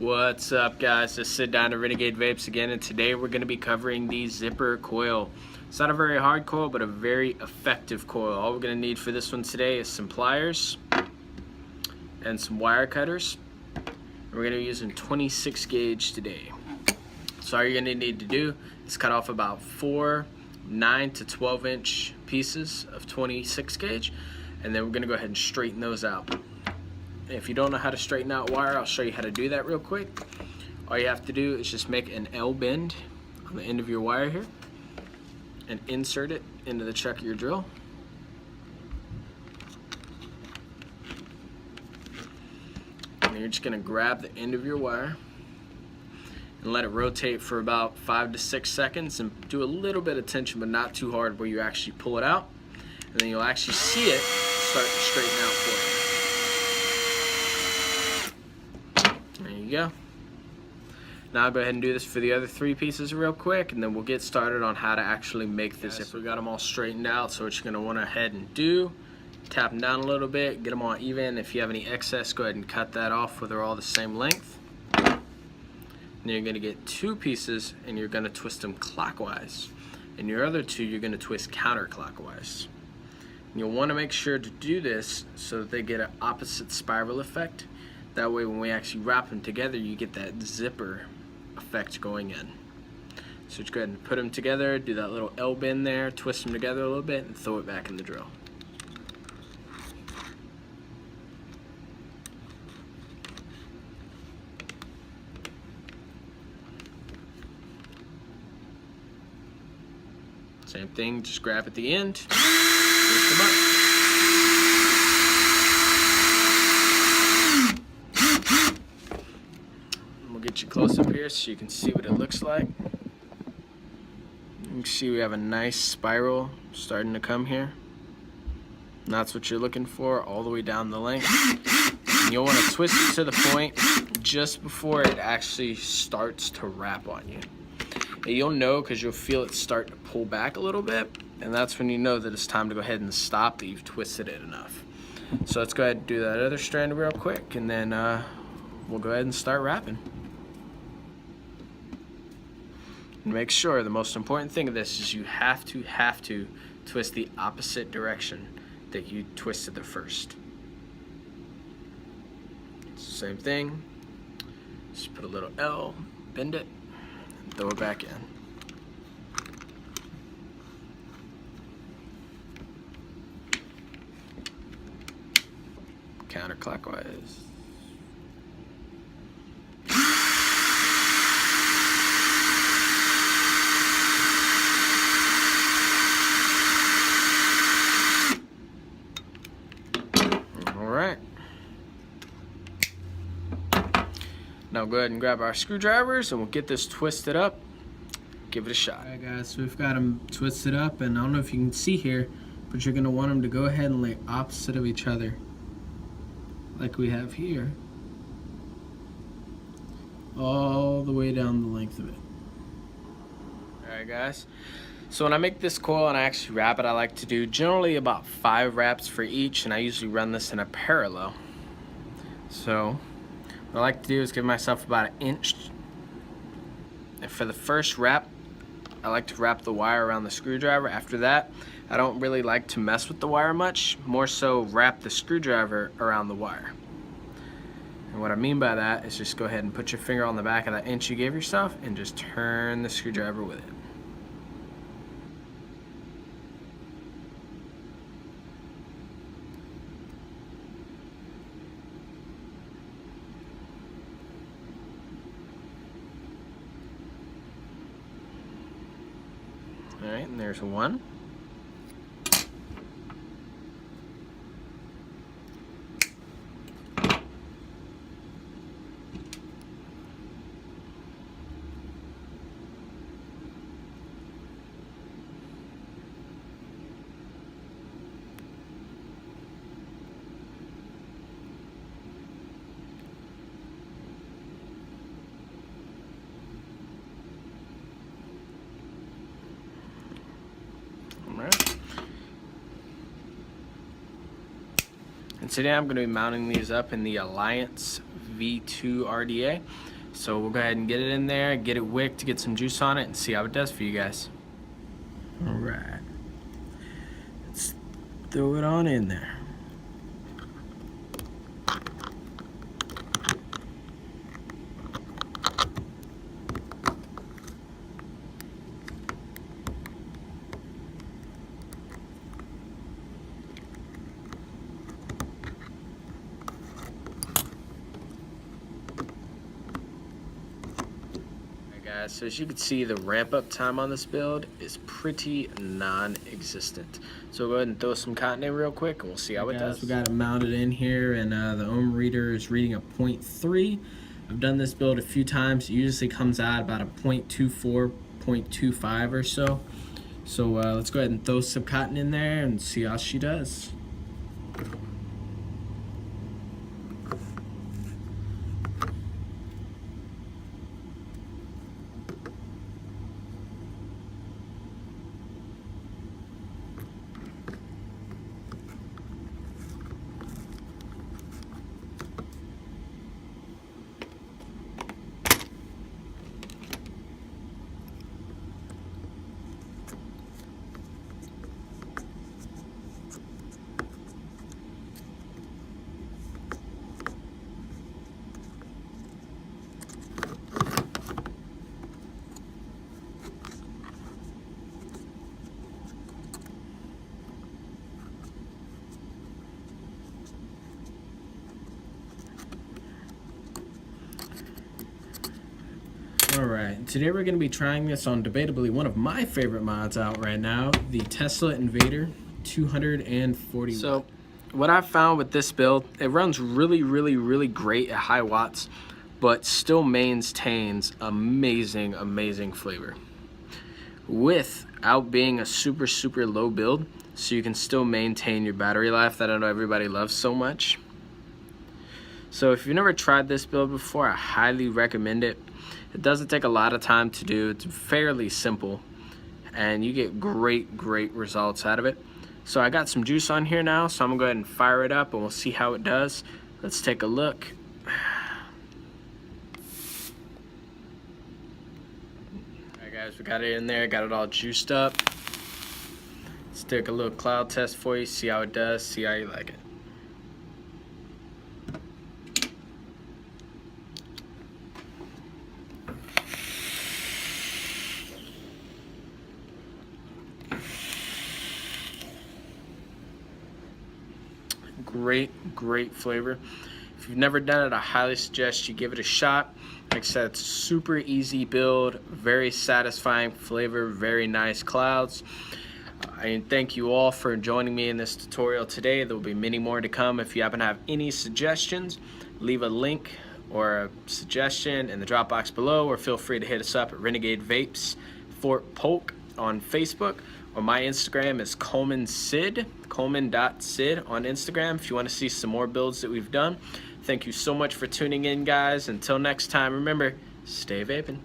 What's up, guys? Just sit down to Renegade Vapes again, and today we're going to be covering the Zipper Coil. It's not a very hard coil, but a very effective coil. All we're going to need for this one today is some pliers and some wire cutters. We're going to be using 26 gauge today. So all you're going to need to do is cut off about 4 9 to 12 inch pieces of 26 gauge, and then we're going to go ahead and straighten those out. If you don't know how to straighten out wire, I'll show you how to do that real quick. All you have to do is just make an L bend on the end of your wire here and insert it into the chuck of your drill. And you're just going to grab the end of your wire and let it rotate for about 5 to 6 seconds and do a little bit of tension, but not too hard where you actually pull it out. And then you'll actually see it start to straighten out for you. There you go. Now I'll go ahead and do this for the other 3 pieces real quick, and then we'll get started on how to actually make this. If we got them all straightened out, so what you're going to want to head and do, tap them down a little bit, get them all even. If you have any excess, go ahead and cut that off where they're all the same length. And you're going to get 2 pieces, and you're going to twist them clockwise. And your other 2, you're going to twist counterclockwise. And you'll want to make sure to do this so that they get an opposite spiral effect. That way when we actually wrap them together, you get that zipper effect going in. So just go ahead and put them together, do that little L bend there, twist them together a little bit, and throw it back in the drill. Same thing, just grab at the end, twist them up. Get you close up here so you can see what it looks like. You can see we have a nice spiral starting to come here. And that's what you're looking for all the way down the length. And you'll want to twist it to the point just before it actually starts to wrap on you. And you'll know because you'll feel it start to pull back a little bit, and that's when you know that it's time to go ahead and stop, that you've twisted it enough. So let's go ahead and do that other strand real quick, and then we'll go ahead and start wrapping. And make sure, the most important thing of this is you have to twist the opposite direction that you twisted the first. It's the same thing. Just put a little L, bend it, and throw it back in. Counterclockwise. Now go ahead and grab our screwdrivers and we'll get this twisted up. Give it a shot. Alright guys, so we've got them twisted up, and I don't know if you can see here, but you're going to want them to go ahead and lay opposite of each other, like we have here, all the way down the length of it. Alright guys, so when I make this coil and I actually wrap it, I like to do generally about 5 wraps for each, and I usually run this in a parallel. So what I like to do is give myself about 1 inch. And for the first wrap, I like to wrap the wire around the screwdriver. After that, I don't really like to mess with the wire much, more so wrap the screwdriver around the wire. And what I mean by that is just go ahead and put your finger on the back of that inch you gave yourself and just turn the screwdriver with it. Alright, and there's 1. And today I'm going to be mounting these up in the Alliance V2 RDA. So we'll go ahead and get it in there, get it wicked, get some juice on it, and see how it does for you guys. All right, let's throw it on in there. So as you can see, the ramp up time on this build is pretty non-existent. So we'll go ahead and throw some cotton in real quick and we'll see how it does. We got it mounted in here, and the ohm reader is reading a 0.3. I've done this build a few times. It usually comes out about a 0.24, 0.25 or so. So let's go ahead and throw some cotton in there and see how she does. Alright, today we're going to be trying this on debatably one of my favorite mods out right now, the Tesla Invader 240. So what I've found with this build, it runs really great at high watts, but still maintains amazing flavor without being a super low build, so you can still maintain your battery life that I know everybody loves so much. So if you've never tried this build before, I highly recommend it. It doesn't take a lot of time to do. It's fairly simple, and you get great results out of it. So I got some juice on here now, so I'm gonna go ahead and fire it up and we'll see how it does. Let's take a look. Alright guys, we got it in there, got it all juiced up. Let's take a little cloud test for you, see how it does, see how you like it. Great flavor. If you've never done it, I highly suggest you give it a shot. Like I said, it's a super easy build, very satisfying flavor, very nice clouds. And thank you all for joining me in this tutorial today. There will be many more to come. If you happen to have any suggestions, leave a link or a suggestion in the drop box below, or feel free to hit us up at Renegade Vapes Fort Polk on Facebook, or my Instagram is coleman.sid on Instagram if you want to see some more builds that we've done. Thank you so much for tuning in, guys. Until next time, remember, stay vaping.